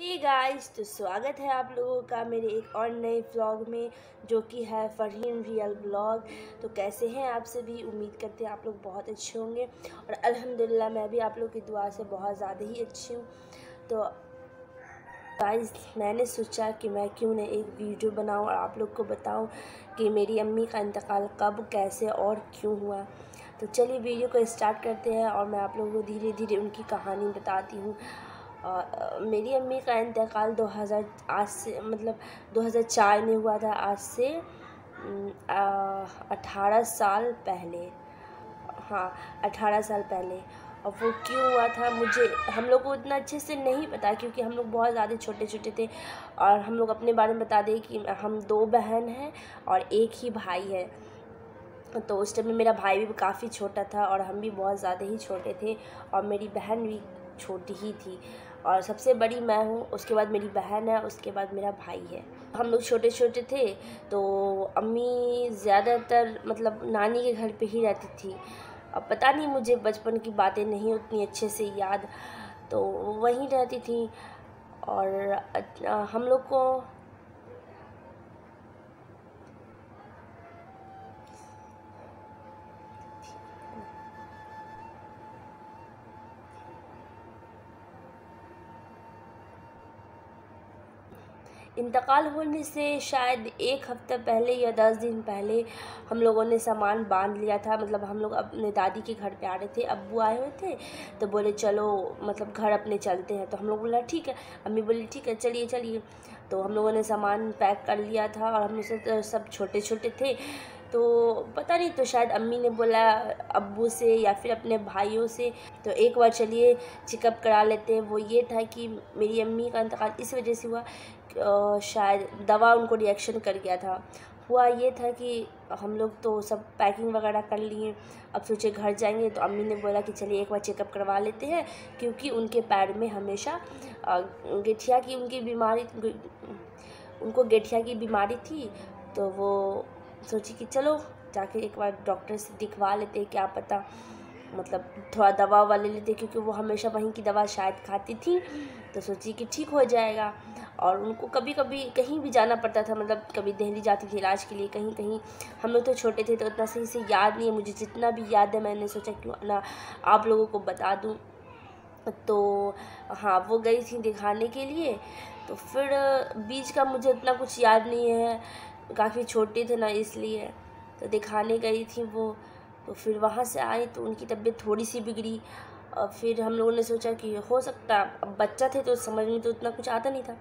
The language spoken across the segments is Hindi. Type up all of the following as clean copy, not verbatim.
हे गाइस, तो स्वागत है आप लोगों का मेरे एक और नए व्लॉग में, जो कि है फरहीन रियल व्लॉग। तो कैसे हैं आप सभी? उम्मीद करते हैं आप लोग बहुत अच्छे होंगे और अल्हम्दुलिल्लाह मैं भी आप लोग की दुआ से बहुत ज़्यादा ही अच्छी हूँ। तो गाइस, मैंने सोचा कि मैं क्यों ना एक वीडियो बनाऊँ और आप लोग को बताऊँ कि मेरी अम्मी का इंतकाल कब, कैसे और क्यों हुआ। तो चलिए वीडियो को स्टार्ट करते हैं और मैं आप लोगों को धीरे धीरे उनकी कहानी बताती हूँ। मेरी अम्मी का इंतकाल 2000 आज से 2004 में हुआ था। आज से 18 साल पहले। हाँ, 18 साल पहले। और वो क्यों हुआ था मुझे हम लोग को उतना अच्छे से नहीं पता, क्योंकि हम लोग बहुत ज़्यादा छोटे छोटे थे। और हम लोग अपने बारे में बता दें कि हम 2 बहन हैं और एक ही भाई है। तो उस टाइम में मेरा भाई भी काफ़ी छोटा था और हम भी बहुत ज़्यादा ही छोटे थे और मेरी बहन भी छोटी ही थी। और सबसे बड़ी मैं हूँ, उसके बाद मेरी बहन है, उसके बाद मेरा भाई है। हम लोग छोटे छोटे थे तो अम्मी ज़्यादातर नानी के घर पे ही रहती थी। अब पता नहीं, मुझे बचपन की बातें नहीं उतनी अच्छे से याद, तो वहीं रहती थी। और हम लोग को इंतकाल होने से शायद 1 हफ्ता पहले या 10 दिन पहले हम लोगों ने सामान बांध लिया था। हम लोग अपने दादी के घर पे आ रहे थे, अब्बू आए हुए थे, तो बोले चलो घर अपने चलते हैं। तो हम लोग बोला ठीक है, अम्मी बोली ठीक है चलिए चलिए। तो हम लोगों ने सामान पैक कर लिया था और हम लोग सब छोटे छोटे थे, तो पता नहीं, तो शायद अम्मी ने बोला अब्बू से या फिर अपने भाइयों से, तो एक बार चलिए चेकअप करा लेते हैं। वो ये था कि मेरी अम्मी का इंतकाल इस वजह से हुआ, शायद दवा उनको रिएक्शन कर गया था। हुआ ये था कि हम लोग तो सब पैकिंग वगैरह कर लिए, अब सोचे घर जाएंगे। तो अम्मी ने बोला कि चलिए एक बार चेकअप करवा लेते हैं, क्योंकि उनके पैर में हमेशा गठिया की उनकी बीमारी उनको गठिया की बीमारी थी। तो वो सोची कि चलो जाके एक बार डॉक्टर से दिखवा लेते हैं, क्या पता थोड़ा दवा ववा ले लेते, क्योंकि वो हमेशा वहीं की दवा शायद खाती थी। तो सोची कि ठीक हो जाएगा। और उनको कभी कभी कहीं भी जाना पड़ता था, कभी दिल्ली जाती थी इलाज के लिए, कहीं कहीं। हम लोग तो छोटे थे तो उतना सही से याद नहीं है मुझे, जितना भी याद है मैंने सोचा क्यों ना आप लोगों को बता दूँ। तो हाँ, वो गई थी दिखाने के लिए। तो फिर बीच का मुझे उतना कुछ याद नहीं है, काफ़ी छोटे थे ना इसलिए। तो दिखाने गई थी वो। तो फिर वहाँ से आई तो उनकी तबीयत थोड़ी सी बिगड़ी। और फिर हम लोगों ने सोचा कि हो सकता, अब बच्चा थे तो समझ में तो उतना कुछ आता नहीं था।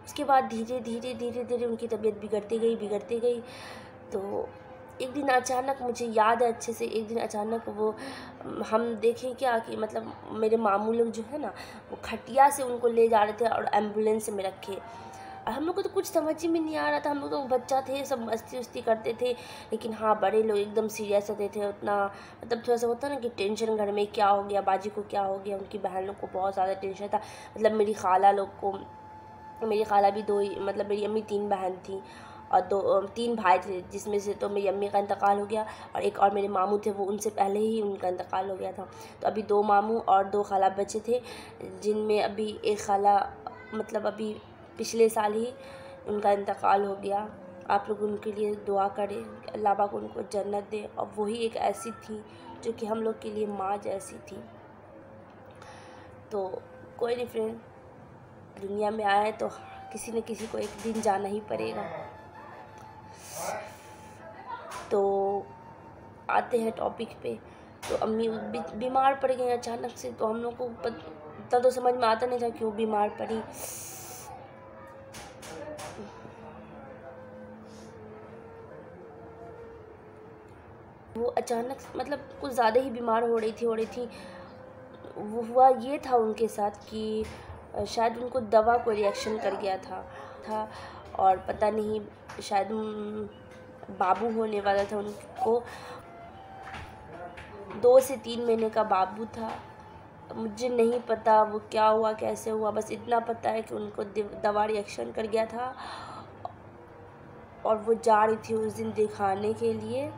उसके बाद धीरे धीरे धीरे धीरे उनकी तबीयत बिगड़ती गई। तो एक दिन अचानक, मुझे याद है अच्छे से, एक दिन अचानक वो हम देखें क्या कि मेरे मामू लोग जो है ना, वो खटिया से उनको ले जा रहे थे और एम्बुलेंस में रखे। और हम लोग को तो कुछ समझ ही में नहीं आ रहा था, हम लोग तो बच्चा थे, सब मस्ती उस्ती करते थे। लेकिन हाँ, बड़े लोग एकदम सीरियस होते थे, उतना थोड़ा सा होता ना कि टेंशन, घर में क्या हो गया, बाजी को क्या हो गया। उनकी बहन लोग को बहुत ज़्यादा टेंशन था। मेरी खाला लोग को, मेरी खाला भी 2 ही, मेरी अम्मी 3 बहन थी और 3 भाई थे, जिसमें से तो मेरी अम्मी का इंतकाल हो गया और एक और मेरे मामू थे, वो उनसे पहले ही उनका इंतकाल हो गया था। तो अभी 2 मामू और 2 खाला बचे थे, जिनमें अभी एक खाला अभी पिछले साल ही उनका इंतकाल हो गया। आप लोग उनके लिए दुआ करें, अल्लाह पाक उनको जन्नत दे। और वही एक ऐसी थी जो कि हम लोग के लिए माँ जैसी थी। तो कोई नहीं फ्रेंड, दुनिया में आए तो किसी न किसी को एक दिन जाना ही पड़ेगा। तो आते हैं टॉपिक पे। तो अम्मी बीमार पड़ गई अचानक से, तो हम लोग को इतना तो समझ में आता नहीं था क्यों बीमार पड़ी। वो अचानक कुछ ज़्यादा ही बीमार हो रही थी। वो हुआ ये था उनके साथ कि शायद उनको दवा को रिएक्शन कर गया था और पता नहीं, शायद बाबू होने वाला था उनको। 2 से 3 महीने का बाबू था। मुझे नहीं पता वो क्या हुआ, कैसे हुआ, बस इतना पता है कि उनको दवा रिएक्शन कर गया था। और वो जा रही थी उस दिन दिखाने के लिए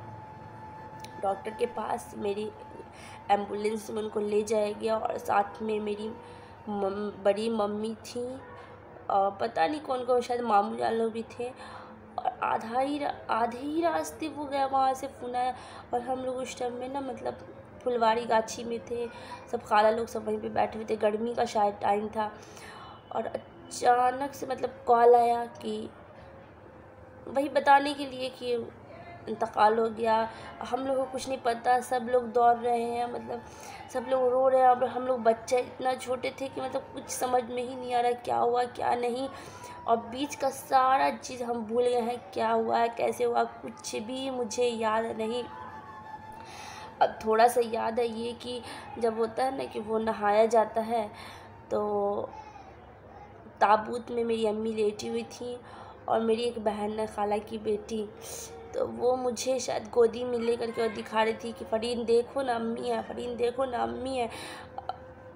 डॉक्टर के पास। मेरी एम्बुलेंस में उनको ले जाया गया और साथ में मेरी बड़ी मम्मी थी पता नहीं कौन कौन, शायद मामू जान लोग भी थे। और आधे ही रास्ते वो गया वहाँ से फ़ोन आया। और हम लोग उस टाइम में ना मतलब फुलवारी गाछी में थे, सब खाला लोग सब वहीं पे बैठे हुए थे, गर्मी का शायद टाइम था। और अचानक से मतलब कॉल आया कि वही बताने के लिए कि इंतकाल हो गया। हम लोग को कुछ नहीं पता, सब लोग दौड़ रहे हैं, मतलब सब लोग रो रहे हैं। और हम लोग बच्चे इतना छोटे थे कि मतलब कुछ समझ में ही नहीं आ रहा क्या हुआ क्या नहीं। और बीच का सारा चीज़ हम भूल गए हैं, क्या हुआ है कैसे हुआ कुछ भी मुझे याद नहीं। अब थोड़ा सा याद है ये कि जब होता है ना कि वो नहाया जाता है, तो ताबूत में मेरी अम्मी लेटी हुई थी और मेरी एक बहन है खाला की बेटी, तो वो मुझे शायद गोदी में ले करके और दिखा रही थी कि फ़रीन देखो ना अम्मी है, फ़रीन देखो ना अम्मी है,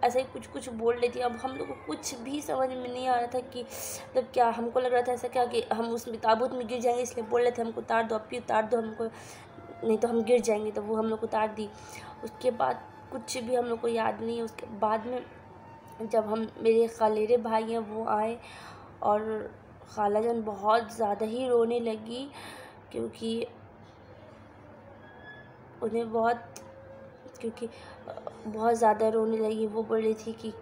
ऐसा ही कुछ कुछ बोल रही थी। अब हम लोग को कुछ भी समझ में नहीं आ रहा था कि मतलब क्या, हमको लग रहा था ऐसा क्या कि हम उस ताबूत में गिर जाएंगे, इसलिए बोल रहे थे हमको उतार दो अप्पी उतार दो हमको, नहीं तो हम गिर जाएंगे। तो वो हम लोग को उतार दी। उसके बाद कुछ भी हम लोग को याद नहीं है। उसके बाद में जब हम मेरे खलेरे भाई हैं वो आए और खाला जान बहुत ज़्यादा ही रोने लगी, क्योंकि उन्हें बहुत ज़्यादा रोने लगी। वो बोल रही थी कि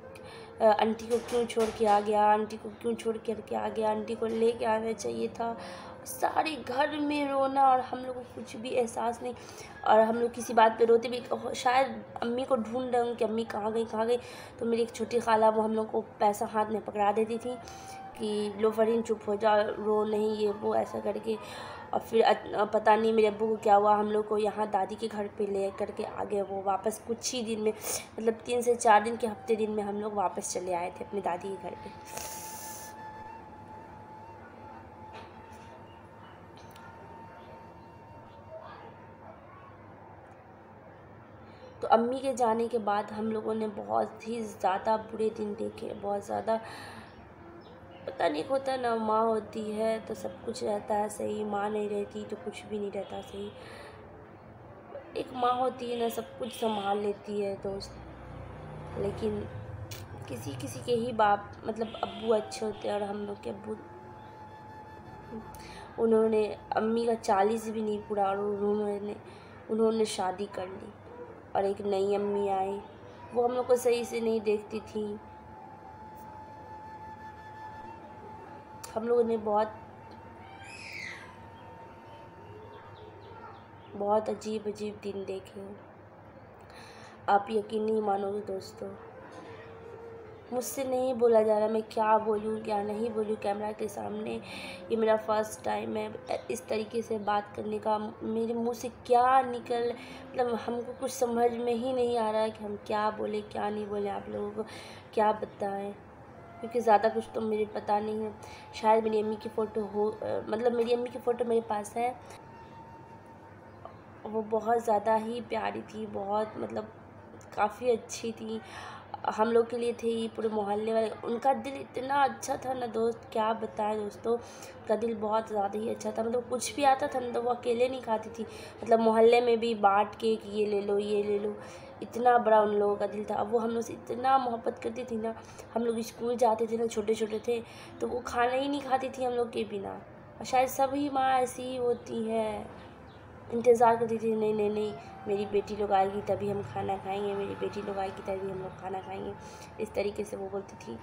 आंटी को क्यों छोड़ के आ गया, आंटी को क्यों छोड़ के आ गया, आंटी को लेके आना चाहिए था। सारे घर में रोना और हम लोग को कुछ भी एहसास नहीं। और हम लोग किसी बात पे रोते भी, शायद अम्मी को ढूंढ रहे हूँ कि अम्मी कहाँ गई। तो मेरी एक छोटी खाला वो हम लोग को पैसा हाथ में पकड़ा देती थी कि लो फ़रीन चुप हो जा, रो नहीं, ये वो ऐसा करके। और फिर पता नहीं मेरे अब्बू को क्या हुआ, हम लोग को यहाँ दादी के घर पे ले करके आ गए वो वापस कुछ ही दिन में, मतलब 3 से 4 दिन के हफ्ते दिन में हम लोग वापस चले आए थे अपनी दादी के घर पे। तो अम्मी के जाने के बाद हम लोगों ने बहुत ही ज़्यादा बुरे दिन देखे, बहुत ज़्यादा। पता नहीं होता ना, माँ होती है तो सब कुछ रहता है सही, माँ नहीं रहती तो कुछ भी नहीं रहता सही। एक माँ होती है ना, सब कुछ संभाल लेती है दोस्त। लेकिन किसी किसी के ही बाप मतलब अब्बू अच्छे होते हैं, और हम लोग के अब्बू, उन्होंने अम्मी का 40 भी नहीं पूरा और उन्होंने शादी कर ली। और एक नई अम्मी आई, वो हम लोग को सही से नहीं देखती थी। हम लोगों ने बहुत अजीब अजीब दिन देखे। आप यकीन नहीं मानोगे दोस्तों, मुझसे नहीं बोला जा रहा, मैं क्या बोलूँ क्या नहीं बोलूँ कैमरा के सामने। ये मेरा फर्स्ट टाइम है इस तरीके से बात करने का। मेरे मुंह से क्या मतलब हमको कुछ समझ में ही नहीं आ रहा है कि हम क्या बोले क्या नहीं बोले, आप लोगों को क्या बताएं, क्योंकि ज़्यादा कुछ तो मुझे पता नहीं है। शायद मेरी अम्मी की फ़ोटो मतलब मेरी अम्मी की फ़ोटो मेरे पास है। वो बहुत ज़्यादा ही प्यारी थी, बहुत मतलब काफ़ी अच्छी थी, हम लोग के लिए थी, पूरे मोहल्ले वाले। उनका दिल इतना अच्छा था ना दोस्त, क्या बताएं दोस्तों, उनका दिल बहुत ज़्यादा ही अच्छा था। मतलब कुछ भी आता था ना तो वो अकेले नहीं खाती थी, मतलब मोहल्ले में भी बांट के कि ये ले लो, इतना बड़ा उन लोगों का दिल था। अब वो हम लोग से इतना मोहब्बत करती थी ना, हम लोग स्कूल जाते थे ना, छोटे छोटे थे, तो वो खाना ही नहीं खाती थी हम लोग के बिना। और शायद सभी माँ ऐसी ही होती हैं, इंतज़ार करती थी, नहीं मेरी बेटी लोग आएगी तभी हम खाना खाएंगे, मेरी बेटी लोग आएगी तभी हम लोग खाना खाएंगे, इस तरीके से वो बोलती थी।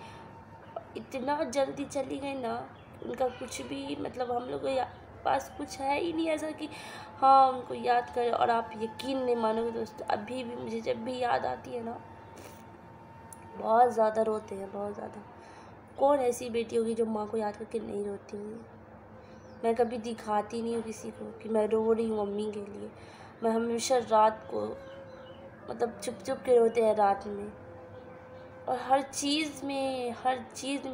इतना जल्दी चली गई ना, उनका कुछ भी मतलब हम लोग के पास कुछ है ही नहीं ऐसा कि हाँ उनको याद करें। और आप यकीन नहीं मानोगे दोस्तों, अभी भी मुझे जब भी याद आती है ना, बहुत ज़्यादा रोते हैं, बहुत ज़्यादा। कौन ऐसी बेटी होगी जो माँ को याद करके नहीं रोती होगी। मैं कभी दिखाती नहीं हूँ किसी को कि मैं रो रही हूँ मम्मी के लिए। मैं हमेशा रात को मतलब चुप चुप के रोते हैं रात में, और हर चीज़ में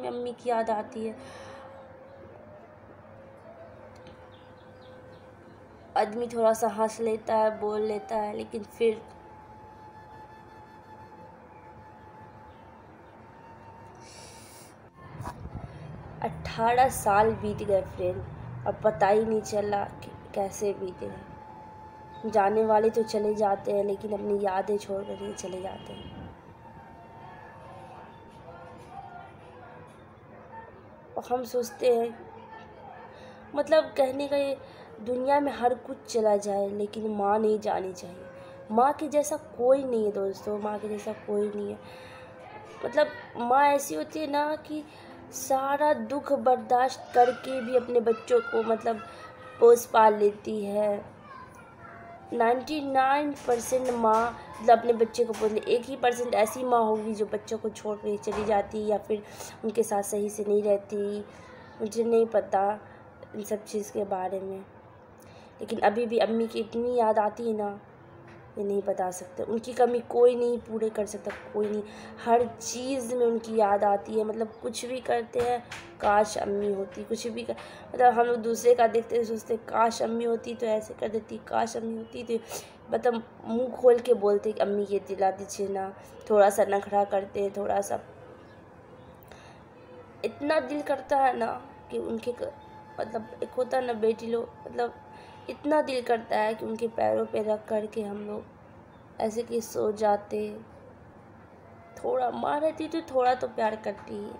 अम्मी की याद आती है। आदमी थोड़ा सा हंस लेता है, बोल लेता है, लेकिन फिर 18 साल बीत गए फ्रेंड, और पता ही नहीं चला कि कैसे बीते हैं। जाने वाले तो चले जाते हैं, लेकिन अपनी यादें छोड़ कर ही चले जाते हैं। और हम सोचते हैं, मतलब कहने का ये, दुनिया में हर कुछ चला जाए लेकिन माँ नहीं जानी चाहिए। माँ के जैसा कोई नहीं है दोस्तों, माँ के जैसा कोई नहीं है। मतलब माँ ऐसी होती है ना कि सारा दुख बर्दाश्त करके भी अपने बच्चों को मतलब पोस पाल लेती है। 99% माँ मतलब अपने बच्चे को पोस ले, 1% ऐसी माँ होगी जो बच्चों को छोड़ के चली जाती या फिर उनके साथ सही से नहीं रहती। मुझे नहीं पता इन सब चीज़ के बारे में, लेकिन अभी भी अम्मी की इतनी याद आती है ना, ये नहीं बता सकते। उनकी कमी कोई नहीं पूरे कर सकता, कोई नहीं। हर चीज़ में उनकी याद आती है, मतलब कुछ भी करते हैं काश अम्मी होती, कुछ भी मतलब हम लोग दूसरे का देखते हैं सोचते काश अम्मी होती तो ऐसे कर देती, काश अम्मी होती तो मतलब मुंह खोल के बोलते कि अम्मी ये दिला दीजिए ना। थोड़ा सा नखरा करते हैं, थोड़ा सा, इतना दिल करता है ना कि उनके मतलब एक होता है ना बेटी लोग, मतलब इतना दिल करता है कि उनके पैरों पे रख कर के हम लोग ऐसे कि सो जाते। थोड़ा माँ रहती तो थोड़ा तो प्यार करती है,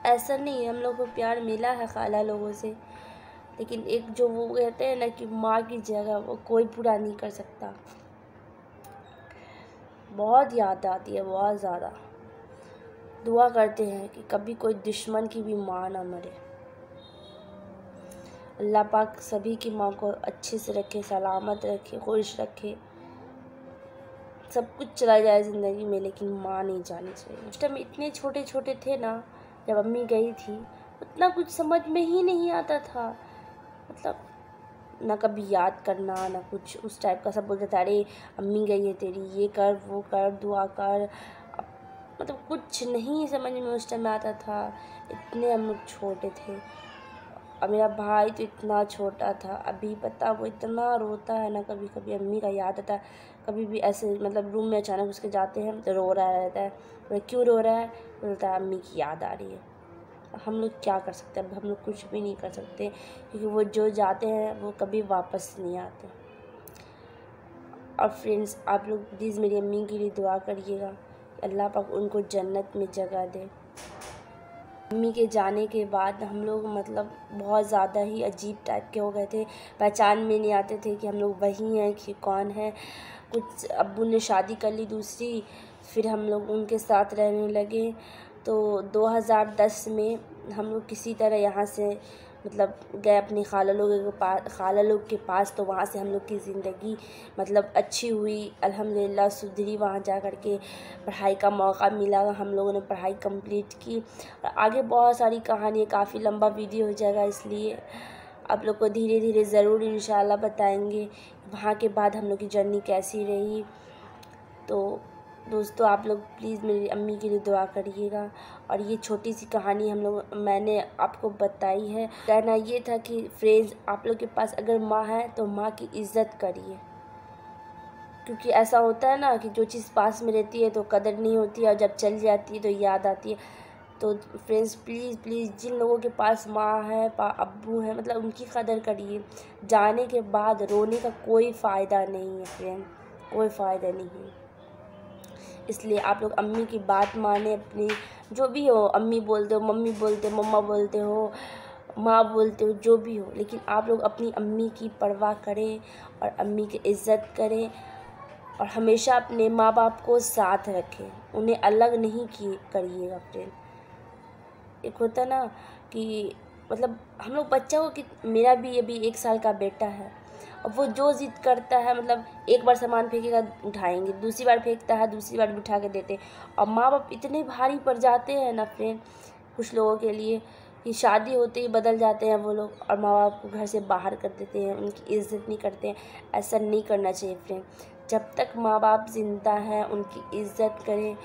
ऐसा नहीं है, हम लोग को प्यार मिला है खाला लोगों से, लेकिन एक जो वो कहते हैं ना कि माँ की जगह वो कोई पूरा नहीं कर सकता। बहुत याद आती है, बहुत ज़्यादा। दुआ करते हैं कि कभी कोई दुश्मन की भी माँ ना मरे। अल्लाह पाक सभी की माँ को अच्छे से रखे, सलामत रखे, खुश रखे। सब कुछ चला जाए ज़िंदगी में लेकिन माँ नहीं जानी चाहिए। उस टाइम इतने छोटे छोटे थे ना, जब अम्मी गई थी उतना कुछ समझ में ही नहीं आता था। मतलब ना कभी याद करना ना कुछ उस टाइप का, सब बोलते थे अरे अम्मी गई है तेरी, ये कर वो कर, दुआ कर। मतलब कुछ नहीं समझ में उस टाइम में आता था, इतने हम लोग छोटे थे। और मेरा भाई तो इतना छोटा था, अभी पता वो इतना रोता है ना, कभी कभी अम्मी का याद आता है। कभी भी ऐसे मतलब रूम में अचानक उसके जाते हैं तो रो रहा रहता है, बोले क्यों रो रहा है, बोलता है अम्मी की याद आ रही है। हम लोग क्या कर सकते हैं, अब हम लोग कुछ भी नहीं कर सकते, क्योंकि वो जो जाते हैं वो कभी वापस नहीं आते। और फ्रेंड्स, आप लोग प्लीज़ मेरी अम्मी के लिए दुआ करिएगा, अल्लाह पाक उनको जन्नत में जगह दे। अम्मी के जाने के बाद हम लोग मतलब बहुत ज़्यादा ही अजीब टाइप के हो गए थे, पहचान में नहीं आते थे कि हम लोग वही हैं कि कौन है। कुछ अब्बू ने शादी कर ली दूसरी, फिर हम लोग उनके साथ रहने लगे। तो 2010 में हम लोग किसी तरह यहाँ से मतलब गए अपनी खाला लोग के पास। तो वहाँ से हम लोग की ज़िंदगी मतलब अच्छी हुई, अल्हम्दुलिल्लाह सुधरी। वहाँ जा कर के पढ़ाई का मौका मिला, हम लोगों ने पढ़ाई कंप्लीट की। और आगे बहुत सारी कहानी, काफ़ी लंबा वीडियो हो जाएगा, इसलिए आप लोग को धीरे धीरे ज़रूर इंशाल्लाह बताएंगे वहाँ के बाद हम लोग की जर्नी कैसी रही। तो दोस्तों, आप लोग प्लीज़ मेरी अम्मी के लिए दुआ करिएगा। और ये छोटी सी कहानी मैंने आपको बताई है। कहना ये था कि फ्रेंड्स, आप लोग के पास अगर माँ है तो माँ की इज़्ज़त करिए, क्योंकि ऐसा होता है ना कि जो चीज़ पास में रहती है तो कदर नहीं होती है, और जब चल जाती है तो याद आती है। तो फ्रेंड्स प्लीज़ प्लीज़, जिन लोगों के पास माँ है अब्बू है, मतलब उनकी कदर करिए। जाने के बाद रोने का कोई फ़ायदा नहीं है फ्रेंड, कोई फ़ायदा नहीं है। इसलिए आप लोग अम्मी की बात माने, अपनी जो भी हो, अम्मी बोलते हो, मम्मी बोलते हो, मम्मा बोलते हो, माँ बोलते हो, जो भी हो, लेकिन आप लोग अपनी अम्मी की परवाह करें और अम्मी की इज़्ज़त करें। और हमेशा अपने माँ बाप को साथ रखें, उन्हें अलग नहीं करिएगा फ्रेंड। एक होता ना कि मतलब हम लोग बच्चा को कि मेरा भी अभी 1 साल का बेटा है, और वो जो ज़िद करता है, मतलब एक बार सामान फेंकेगा उठाएंगे, दूसरी बार फेंकता है दूसरी बार भी उठा के देते हैं। और माँ बाप इतने भारी पड़ जाते हैं ना फ्रेंड कुछ लोगों के लिए, कि शादी होते ही बदल जाते हैं वो लोग, और माँ बाप को घर से बाहर कर देते हैं, उनकी इज़्ज़त नहीं करते हैं। ऐसा नहीं करना चाहिए फ्रेंड। जब तक माँ बाप ज़िंदा हैं उनकी इज़्ज़त करें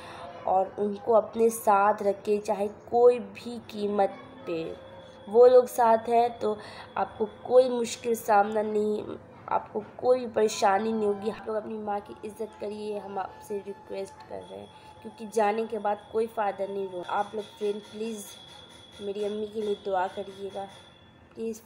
और उनको अपने साथ रखें, चाहे कोई भी कीमत पे। वो लोग साथ हैं तो आपको कोई मुश्किल सामना नहीं, आपको कोई परेशानी नहीं होगी। आप लोग अपनी माँ की इज़्ज़त करिए, हम आपसे रिक्वेस्ट कर रहे हैं, क्योंकि जाने के बाद कोई फ़ायदा नहीं होगा। आप लोग फ्रेंड प्लीज़ मेरी अम्मी के लिए दुआ करिएगा, प्लीज़।